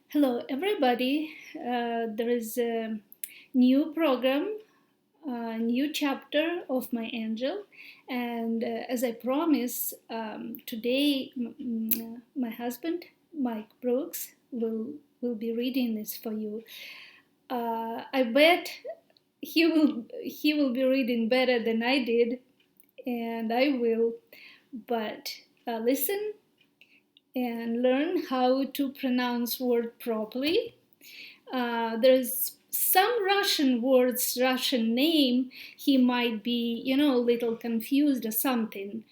Hello, everybody. There is a new program, a new chapter of My Angel. And as I promised, today my husband, Mike Brooks, will be reading this for you. I bet he will be reading better than I did, and I will. But listen and learn how to pronounce word properly. There's some Russian words, Russian name, he might be, a little confused or something.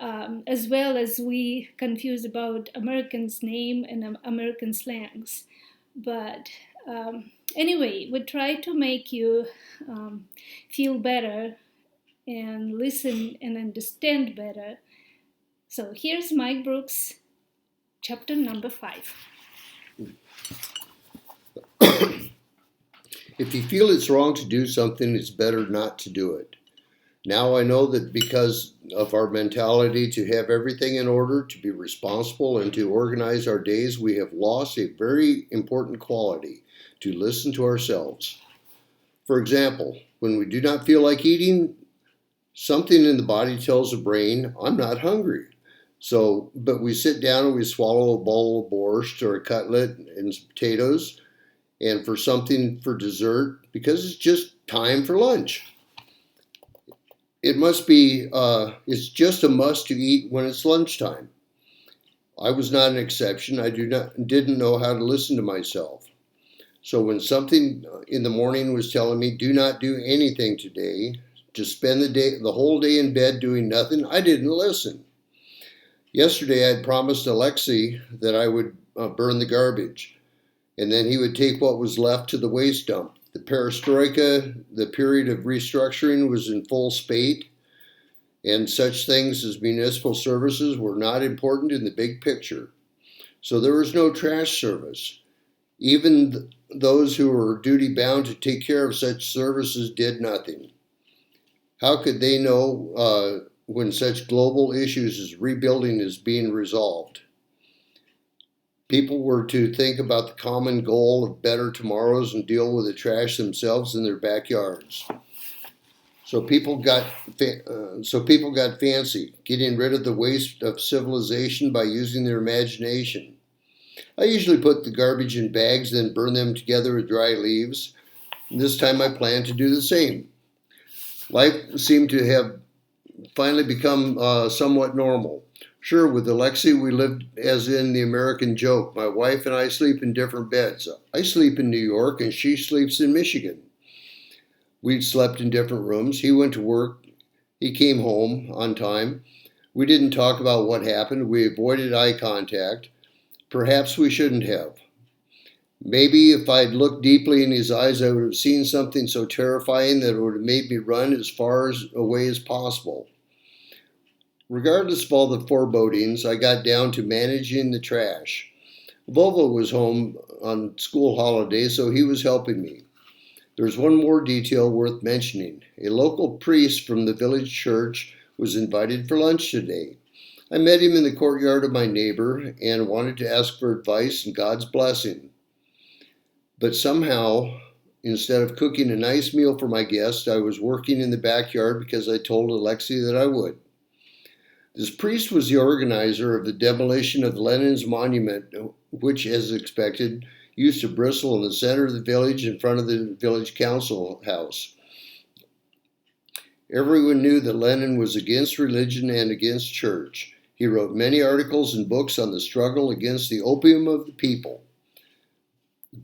As well as we confused about American's name and American slangs. But anyway, we try to make you feel better and listen and understand better. So here's Mike Brooks, chapter number 5. If you feel it's wrong to do something, it's better not to do it. Now I know that because of our mentality to have everything in order, to be responsible, and to organize our days, we have lost a very important quality: to listen to ourselves. For example, when we do not feel like eating, something in the body tells the brain, I'm not hungry. But we sit down and we swallow a bowl of borscht or a cutlet and some potatoes and for something for dessert because it's just time for lunch. It's just a must to eat when it's lunchtime. I was not an exception. I didn't know how to listen to myself. So when something in the morning was telling me, do not do anything today, just spend the whole day in bed doing nothing, I didn't listen. Yesterday I had promised Alexei that I would burn the garbage, and then he would take what was left to the waste dump. The perestroika, the period of restructuring, was in full spate, and such things as municipal services were not important in the big picture. So there was no trash service. Even those who were duty bound to take care of such services did nothing. How could they know when such global issues as rebuilding is being resolved? People were to think about the common goal of better tomorrows and deal with the trash themselves in their backyards. So people got fancy, getting rid of the waste of civilization by using their imagination. I usually put the garbage in bags, then burn them together with dry leaves. And this time I plan to do the same. Life seemed to have finally become somewhat normal. Sure, with Alexei, we lived as in the American joke. My wife and I sleep in different beds. I sleep in New York and she sleeps in Michigan. We'd slept in different rooms. He went to work. He came home on time. We didn't talk about what happened. We avoided eye contact. Perhaps we shouldn't have. Maybe if I'd looked deeply in his eyes, I would have seen something so terrifying that it would have made me run as far away as possible. Regardless of all the forebodings, I got down to managing the trash. Volvo was home on school holidays, so he was helping me. There's one more detail worth mentioning. A local priest from the village church was invited for lunch today. I met him in the courtyard of my neighbor and wanted to ask for advice and God's blessing. But somehow, instead of cooking a nice meal for my guest, I was working in the backyard because I told Alexei that I would. This priest was the organizer of the demolition of Lenin's monument, which, as expected, used to bristle in the center of the village in front of the village council house. Everyone knew that Lenin was against religion and against church. He wrote many articles and books on the struggle against the opium of the people.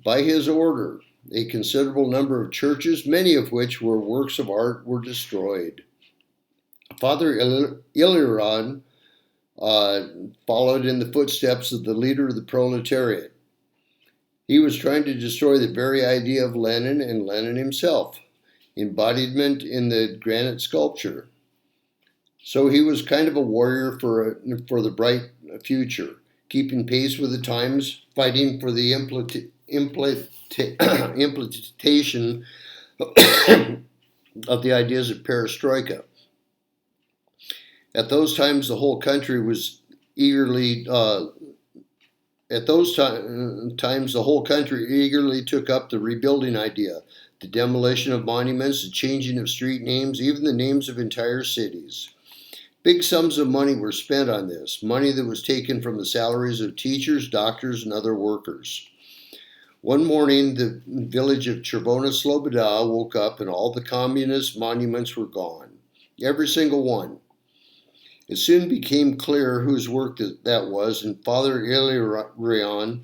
By his order, a considerable number of churches, many of which were works of art, were destroyed. Father Ilarion followed in the footsteps of the leader of the proletariat. He was trying to destroy the very idea of Lenin and Lenin himself, embodiment in the granite sculpture. So he was kind of a warrior for the bright future, keeping pace with the times, fighting for the implementation of the ideas of perestroika. At those times, the whole country was eagerly At those times, the whole country eagerly took up the rebuilding idea, the demolition of monuments, the changing of street names, even the names of entire cities. Big sums of money were spent on this, money that was taken from the salaries of teachers, doctors, and other workers. One morning, the village of Chervona Sloboda woke up and all the communist monuments were gone. Every single one. It soon became clear whose work that was, and Father Ilarion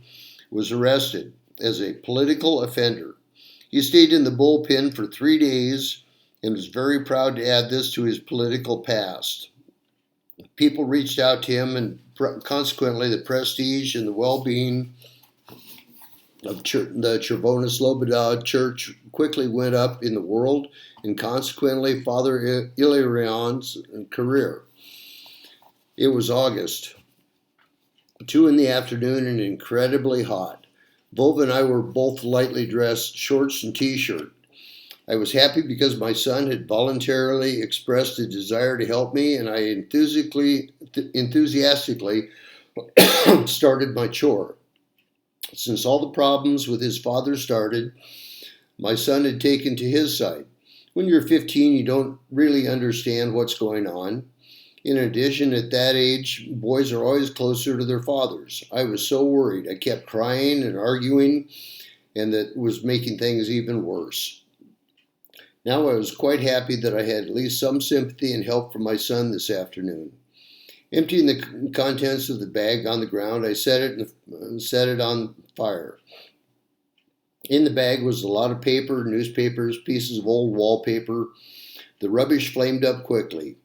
was arrested as a political offender. He stayed in the bullpen for 3 days and was very proud to add this to his political past. People reached out to him, and consequently, the prestige and the well-being of the Chervona Sloboda Church quickly went up in the world, and consequently, Father Ilarion's career. It was August, 2 in the afternoon, and incredibly hot. Vova and I were both lightly dressed, shorts and t-shirt. I was happy because my son had voluntarily expressed a desire to help me, and I enthusiastically started my chore. Since all the problems with his father started, my son had taken to his side. When you're 15, you don't really understand what's going on. In addition, at that age, boys are always closer to their fathers. I was so worried. I kept crying and arguing, and that was making things even worse. Now I was quite happy that I had at least some sympathy and help from my son this afternoon. Emptying the contents of the bag on the ground, I set it on fire. In the bag was a lot of paper, newspapers, pieces of old wallpaper. The rubbish flamed up quickly,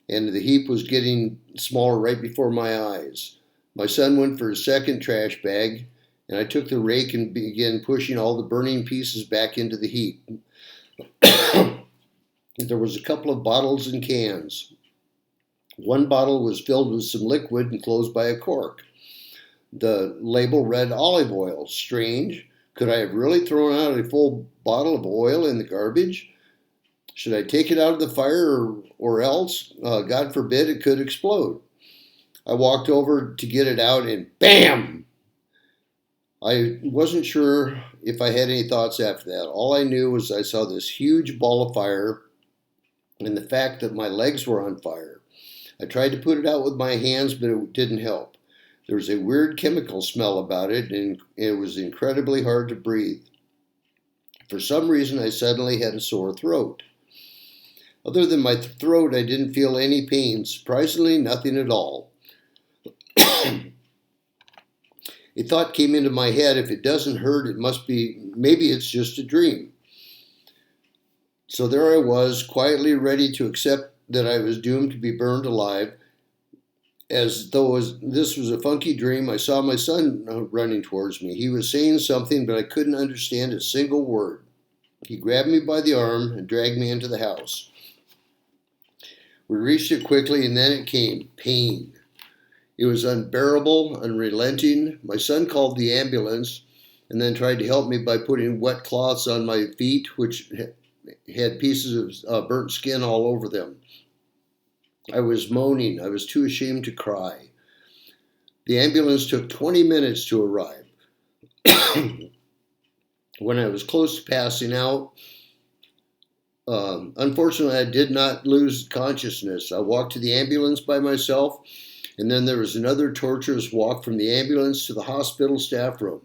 and the heap was getting smaller right before my eyes. My son went for his second trash bag, and I took the rake and began pushing all the burning pieces back into the heap. There was a couple of bottles and cans. One bottle was filled with some liquid and closed by a cork. The label read olive oil. Strange. Could I have really thrown out a full bottle of oil in the garbage? Should I take it out of the fire or else, God forbid, it could explode? I walked over to get it out and BAM! I wasn't sure if I had any thoughts after that. All I knew was I saw this huge ball of fire and the fact that my legs were on fire. I tried to put it out with my hands, but it didn't help. There was a weird chemical smell about it, and it was incredibly hard to breathe. For some reason, I suddenly had a sore throat. Other than my throat, I didn't feel any pain. Surprisingly, nothing at all. A thought came into my head, if it doesn't hurt, it must be, maybe it's just a dream. So there I was, quietly ready to accept that I was doomed to be burned alive. As though this was a funky dream, I saw my son running towards me. He was saying something, but I couldn't understand a single word. He grabbed me by the arm and dragged me into the house. We reached it quickly, and then it came. Pain. It was unbearable, unrelenting. My son called the ambulance and then tried to help me by putting wet cloths on my feet, which had pieces of burnt skin all over them. I was moaning. I was too ashamed to cry. The ambulance took 20 minutes to arrive. When I was close to passing out, unfortunately, I did not lose consciousness. I walked to the ambulance by myself, and then there was another torturous walk from the ambulance to the hospital staff room,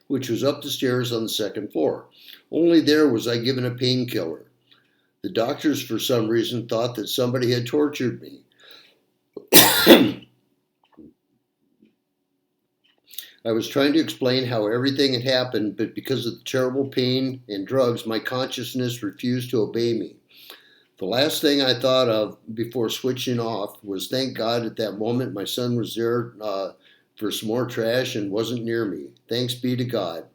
which was up the stairs on the second floor. Only there was I given a painkiller. The doctors, for some reason, thought that somebody had tortured me. I was trying to explain how everything had happened, but because of the terrible pain and drugs, my consciousness refused to obey me. The last thing I thought of before switching off was, thank God at that moment my son was there for some more trash and wasn't near me. Thanks be to God.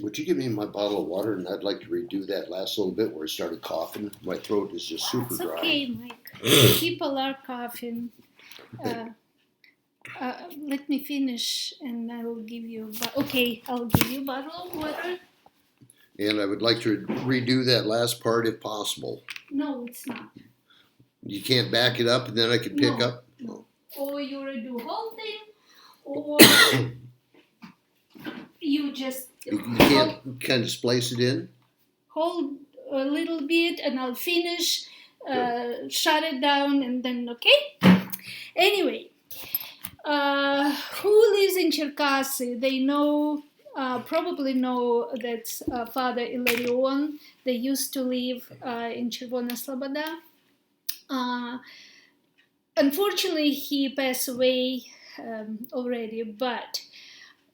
Would you give me my bottle of water? And I'd like to redo that last little bit where I started coughing. My throat is just super dry. It's okay, Mike. People are coughing. Let me finish, and I will give you. Okay, I'll give you a bottle of water. And I would like to redo that last part if possible. No, it's not. You can't back it up and then I can pick No, up? no. Or you do whole thing, or you just You can't kind of splice it in? hold a little bit and I'll finish, shut it down, and then okay. Anyway, who lives in Cherkasy? They know, probably know that Father Ilarion. They used to live in Chervona Sloboda. Uh, Unfortunately, he passed away already, but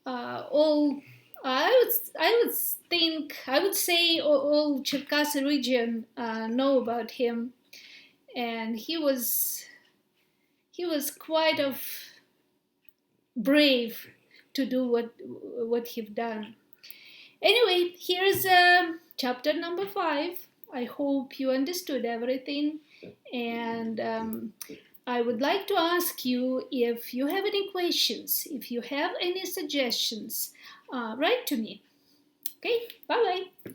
all I would say all Cherkasy region know about him, and he was quite of brave to do what he've done. Anyway, here's chapter number 5. I hope you understood everything, and I would like to ask you if you have any questions, if you have any suggestions, write to me. Okay, bye bye.